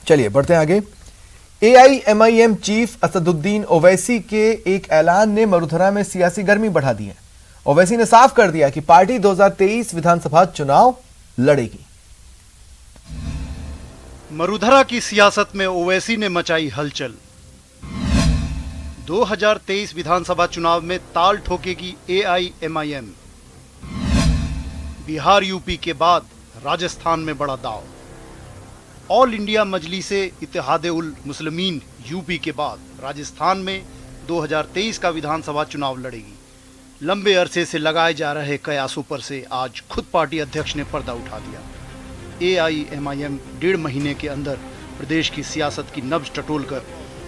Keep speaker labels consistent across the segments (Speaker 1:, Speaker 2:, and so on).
Speaker 1: चलिए बढ़ते हैं आगे। एआईएमआईएम चीफ असदुद्दीन ओवैसी के एक ऐलान ने मरुधरा में सियासी गर्मी बढ़ा दी है। ओवैसी ने साफ कर दिया कि पार्टी 2023 विधानसभा चुनाव लड़ेगी।
Speaker 2: मरुधरा की सियासत में ओवैसी ने मचाई हलचल। 2023 विधानसभा चुनाव में ताल ठोकेगी एआईएमआईएम। बिहार यूपी के बाद राजस्थान में बड़ा दांव। ऑल इंडिया मजलिसे इत्तेहादे उल मुस्लिमीन यूपी के बाद राजस्थान में 2023 का विधानसभा चुनाव लड़ेगी। लंबे अरसे से लगाए जा रहे कयासों पर से आज खुद पार्टी अध्यक्ष ने पर्दा उठा दिया। एआईएमआईएम 1.5 महीने के अंदर प्रदेश की सियासत की नब्ज टटोलकर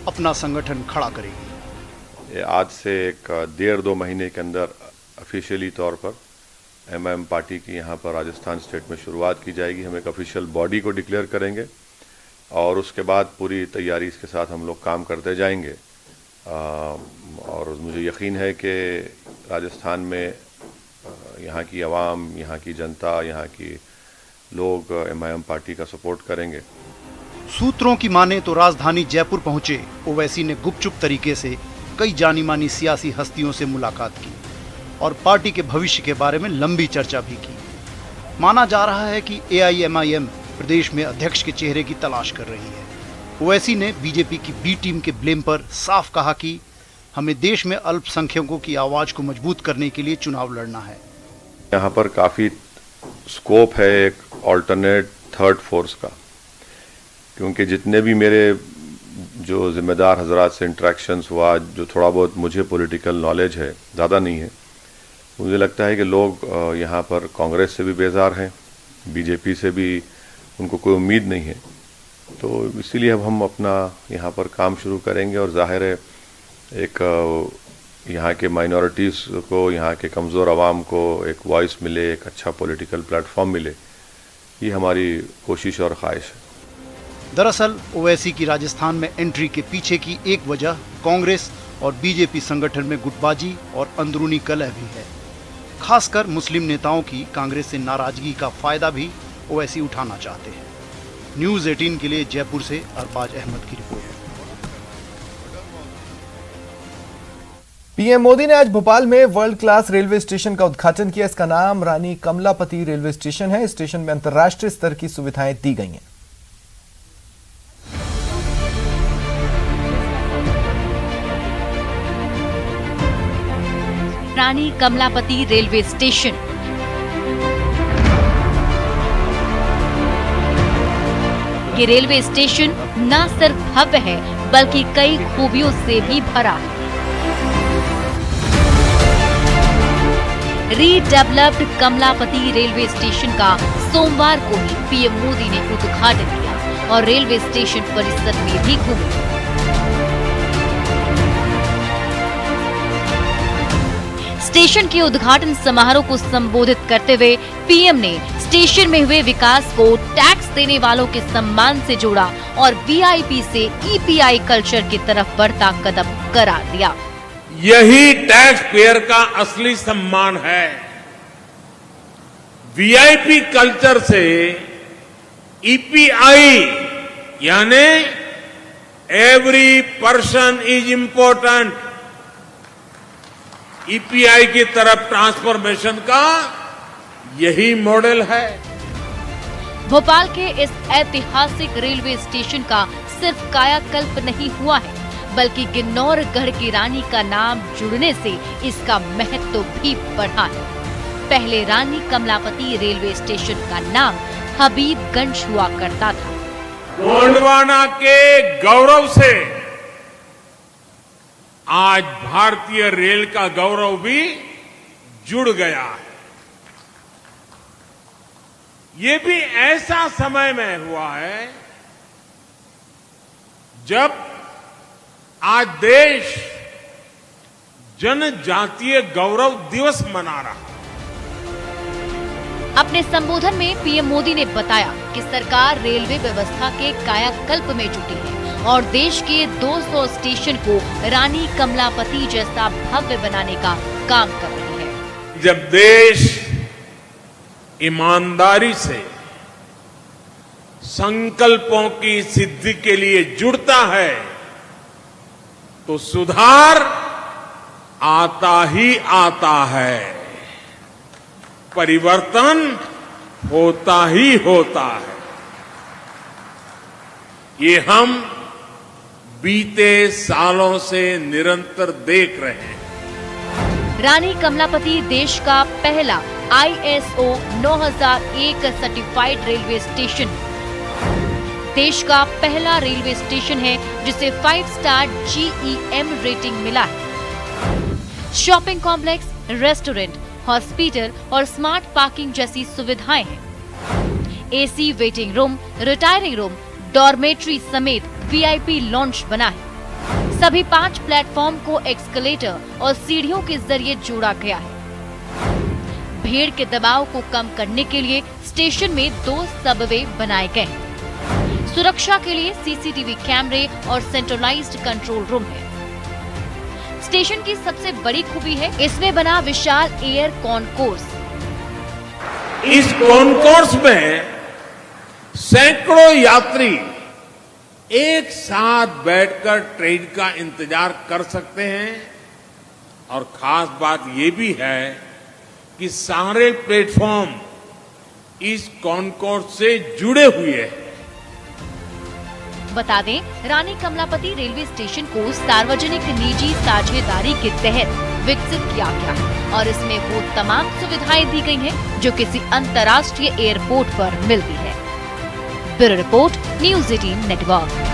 Speaker 2: अपना संगठन खड़ा करेगी।
Speaker 3: आज से 1.5-2 महीने के अंदर ऑफिशियली तौर पर एमआईएम पार्टी की यहाँ पर राजस्थान स्टेट में शुरुआत की जाएगी। हम एक ऑफिशियल बॉडी को डिक्लेयर करेंगे और उसके बाद पूरी तैयारी के साथ हम लोग काम करते जाएंगे। और मुझे यकीन है कि राजस्थान में यहाँ की आवाम, यहाँ की जनता, यहाँ की लोग एमआईएम पार्टी का सपोर्ट करेंगे।
Speaker 2: सूत्रों की माने तो राजधानी जयपुर पहुंचे ओवैसी ने गुपचुप तरीके से कई जानी मानी सियासी हस्तियों से मुलाकात की और पार्टी के भविष्य के बारे में लंबी चर्चा भी की। माना जा रहा है कि एआईएमआईएम प्रदेश में अध्यक्ष के चेहरे की तलाश कर रही है। ओवैसी ने बीजेपी की बी टीम के ब्लेम पर साफ कहा कि हमें देश में अल्पसंख्यकों की आवाज को मजबूत करने के लिए चुनाव लड़ना है।
Speaker 3: यहाँ पर काफी स्कोप है एक ऑल्टरनेट थर्ड फोर्स का, क्योंकि जितने भी मेरे जो जिम्मेदार हजरात से इंटरेक्शंस हुआ, जो थोड़ा बहुत मुझे पॉलिटिकल नॉलेज है, ज़्यादा नहीं है, मुझे लगता है कि लोग यहाँ पर कांग्रेस से भी बेजार हैं, बीजेपी से भी उनको कोई उम्मीद नहीं है। तो इसीलिए अब हम अपना यहाँ पर काम शुरू करेंगे और जाहिर है एक यहाँ के माइनॉरिटीज़ को, यहाँ के कमज़ोर आवाम को एक वॉइस मिले, एक अच्छा पॉलिटिकल प्लेटफॉर्म मिले, ये हमारी कोशिश और ख्वाहिश है।
Speaker 2: दरअसल ओवैसी की राजस्थान में एंट्री के पीछे की एक वजह कांग्रेस और बीजेपी संगठन में गुटबाजी और अंदरूनी कलह भी है। खासकर मुस्लिम नेताओं की कांग्रेस से नाराजगी का फायदा भी ओवैसी उठाना चाहते हैं। न्यूज़ 18 के लिए जयपुर से अरबाज अहमद की रिपोर्ट।
Speaker 1: पीएम मोदी ने आज भोपाल में वर्ल्ड क्लास रेलवे स्टेशन का उद्घाटन किया। इसका नाम रानी कमलापति रेलवे स्टेशन है। स्टेशन में अंतर्राष्ट्रीय स्तर की सुविधाएं दी गई हैं।
Speaker 4: रानी कमलापति रेलवे स्टेशन ये रेलवे स्टेशन न सिर्फ भव्य है बल्कि कई खूबियों से भी भरा है। रीडेवलप्ड कमलापति रेलवे स्टेशन का सोमवार को ही पीएम मोदी ने उद्घाटन किया और रेलवे स्टेशन परिसर में भी घूमे। स्टेशन के उद्घाटन समारोह को संबोधित करते हुए पीएम ने स्टेशन में हुए विकास को टैक्स देने वालों के सम्मान से जोड़ा और वीआईपी से ईपीआई कल्चर की तरफ बढ़ता कदम करार दिया।
Speaker 5: यही टैक्स पेयर का असली सम्मान है। वीआईपी कल्चर से ईपीआई यानी every person is important, EPI की तरफ ट्रांसफॉर्मेशन का यही मॉडल है।
Speaker 4: भोपाल के इस ऐतिहासिक रेलवे स्टेशन का सिर्फ कायाकल्प नहीं हुआ है बल्कि किन्नौर गढ़ की रानी का नाम जुड़ने से इसका महत्व भी बढ़ा है। पहले रानी कमलापति रेलवे स्टेशन का नाम हबीबगंज हुआ करता था।
Speaker 5: गोंडवाना के गौरव से आज भारतीय रेल का गौरव भी जुड़ गया है। ये भी ऐसा समय में हुआ है जब आज देश जनजातीय गौरव दिवस मना रहा है।
Speaker 4: अपने संबोधन में पीएम मोदी ने बताया कि सरकार रेलवे व्यवस्था के कायाकल्प में जुटी है और देश के 200 स्टेशन को रानी कमलापति जैसा भव्य बनाने का काम कर रही है।
Speaker 5: जब देश ईमानदारी से संकल्पों की सिद्धि के लिए जुड़ता है तो सुधार आता ही आता है, परिवर्तन होता ही होता है। ये हम बीते सालों से निरंतर देख रहे हैं।
Speaker 4: रानी कमलापति देश का पहला ISO 9001 सर्टिफाइड रेलवे स्टेशन है। देश का पहला रेलवे स्टेशन है जिसे 5 स्टार GEM रेटिंग मिला है। शॉपिंग कॉम्प्लेक्स, रेस्टोरेंट, हॉस्पिटल और स्मार्ट पार्किंग जैसी सुविधाएं हैं। AC waiting room, retiring room, dormitory समेत VIP लॉन्च बना है। सभी 5 प्लेटफॉर्म को एक्सकलेटर और सीढ़ियों के जरिए जोड़ा गया है। भीड़ के दबाव को कम करने के लिए स्टेशन में 2 सबवे बनाए गए हैं। सुरक्षा के लिए CCTV कैमरे और सेंट्रलाइज्ड कंट्रोल रूम है। स्टेशन की सबसे बड़ी खूबी है इसमें बना विशाल एयर कॉन्कोर्स।
Speaker 5: इस कॉन्कोर्स में सैकड़ों यात्री एक साथ बैठकर ट्रेन का इंतजार कर सकते हैं और खास बात यह भी है कि सारे प्लेटफॉर्म इस कॉन्कोर्स से जुड़े हुए हैं।
Speaker 4: बता दें, रानी कमलापति रेलवे स्टेशन को सार्वजनिक निजी साझेदारी के तहत विकसित किया गया है और इसमें वो तमाम सुविधाएं दी गई हैं जो किसी अंतर्राष्ट्रीय एयरपोर्ट पर मिलती है। Bureau report, news 18 network.